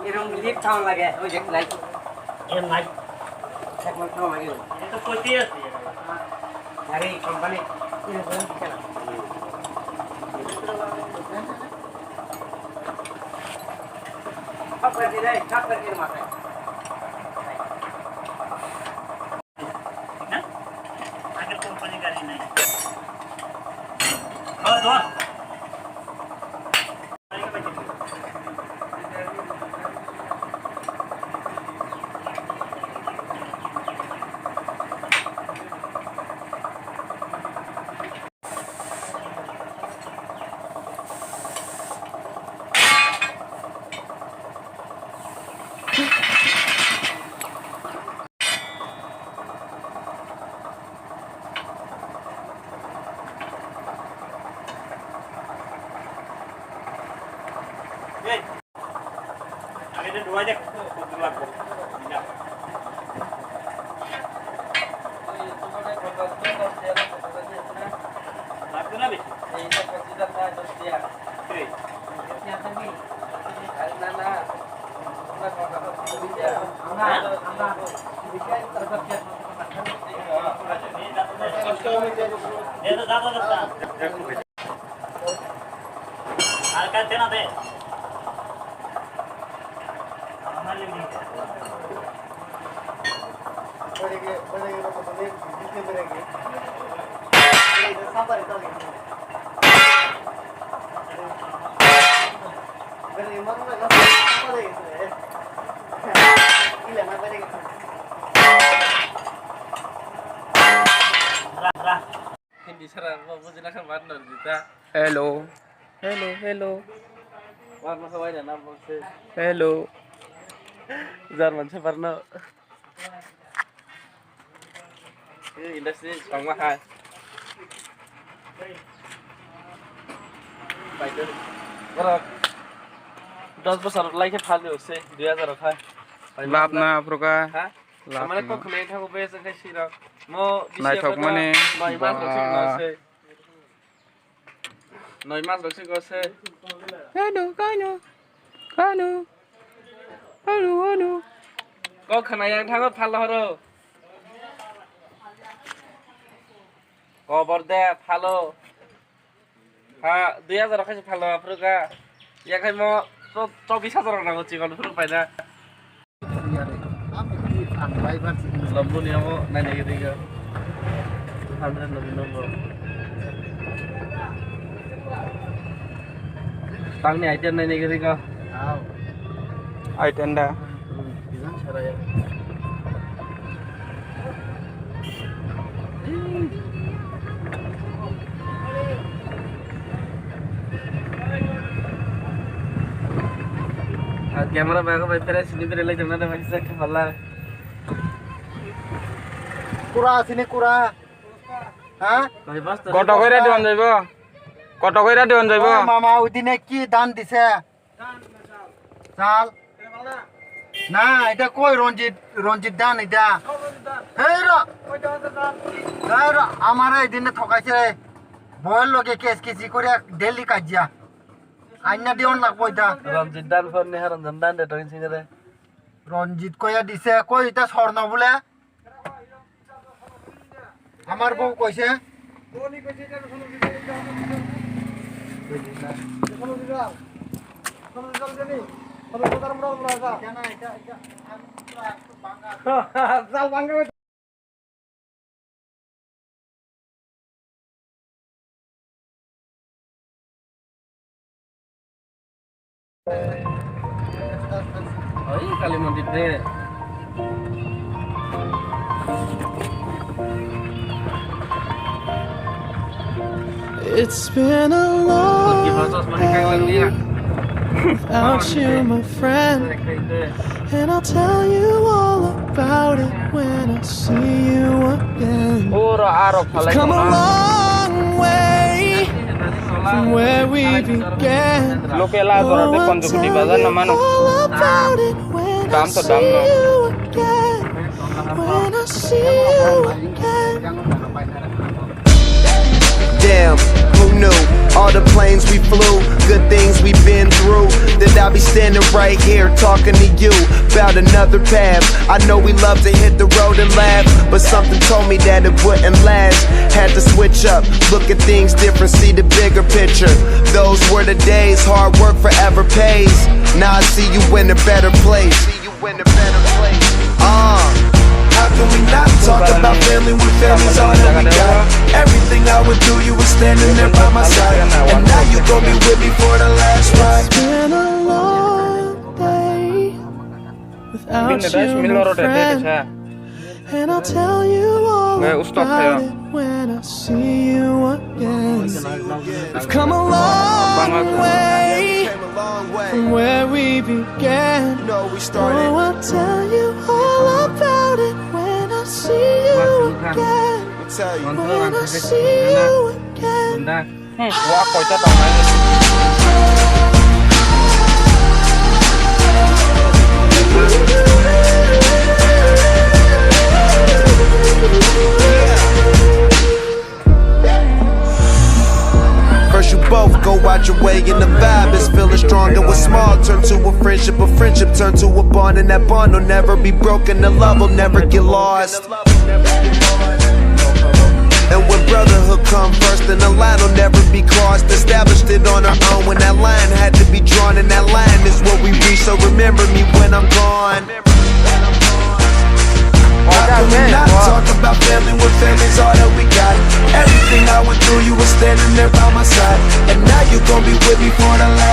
এরকম লিপ খাওয়া লাগে ওই যে লাইট এর লাইট একবার খাওয়া লাগে এটা কইতে আছে আরে কোম্পানি এরকম দিছে না আপনি দিলে কাপড়ের মাথায় না আগে কোম্পানি গাড়ি নাই ধর ধর আগে ধোয়া দেখ কত লাগবে না লাগবে না বেশি এইটা 25 টাকা 10 টাকা এই এটা আপনি আর না না আমরা কথা বলছি আমরা বিকাশ তরফ থেকে কষ্ট হয়ে যায় এটা দাদা দাদা আর কাছে না দে बढ़ेगा तो बने जितने बढ़ेंगे ये सांबर है तो मेरे मन में ना सांबर है ये ना बढ़ेगा रा हिंदी सरा बाबू जी ना kan बात नर जीता हेलो हेलो हेलो वार में सवाई ना बोलते हेलो जर्मन से पढ़ना industri sama hai বাইতে বড় 10 বছর লাইকে ফালে হচ্ছে 2000 খায় লাভ না প্রকা হ্যাঁ আমারে তো খলে থাকো বেসে খাইছি না মো নাই ঠক মানে 9 মাস লছে আছে 9 মাস লছে গছে কানো কানো কানো হালু হালু ক খানায় থাকো ফাল হরো খবর দে ভালো হ্যাঁ 2000 খাইছে ভালো আপনারা ইয়া খাই ম 24000 না হচ্ছে কোন ফুল পাই না Hambai পাচ্ছি লম্বু নিয়ম নাই নাকি দিগা 190 নম্বর তাংনি আইটেম নাই নাকি দিগা আও আইটেমটা ডিজাইন ছাড়া कैमरा बैग भाई तेरे सिनी पे ले जाना भाई से हल्ला कुरा सिनी कुरा हां কত কইরা দিন যাইব কত কইরা দিন যাইব মামা ওদিনে কি দান দিছে চাল না এটা কই রঞ্জিত দান এটা এই র এই র আমারে এদিনে ঠকাইছে বল লগে কেস কেসি করে ডেলি কাজিয়া আইনা দিওন লাগবো এটা রঞ্জিত দান ফোন নে রঞ্জন দান দে টইন সিংরে রঞ্জিত কইয়া দিছে কই এটা স্বর্ণ বলে আমার বউ কইছে কোনি কইছে এটা শুনো দিদা শুনো জানি শুনো কথা আমরা বলা জানা এটা বাঙ্গা চাল বাঙ্গা Ay, kali mandi deh. It's been a long night without you, my friend, and I'll tell you all about it when I see you again. We've come a long way from where we began. Oh, I'll tell you all about it when when I see you again. When I see you again. Damn, who knew? All the planes we flew, good things we've been through. That I'll be standing right here talking to you about another path. I know we love to hit the road and laugh, but something told me that it wouldn't last. Had to switch up, look at things different, see the bigger picture. Those were the days, hard work forever pays. Now I see you in a better place. How can we not talk about family when family's all that we got? Everything I went through, you were standing there by my side, and now you gon' be with me for the last ride. It's been a long day without you, my friend, and I'll tell you all about it when I see you again. We've come a long way from where we began. Oh, I'll tell you all about it when I see you again. When I see you again. First you both go out your way and the vibe is feeling strong. And what's small turn to a friendship turn to a bond. And that bond will never be broken, the love will never get lost. And when brotherhood come first, then the line will never be crossed. Established it on our own when that line had to be drawn. And that line is what we reach, so remember me when I'm gone. How can we not talk about family when family's all that we got? Everything I went through, you were standing there by my side, and now you gon' be with me for the last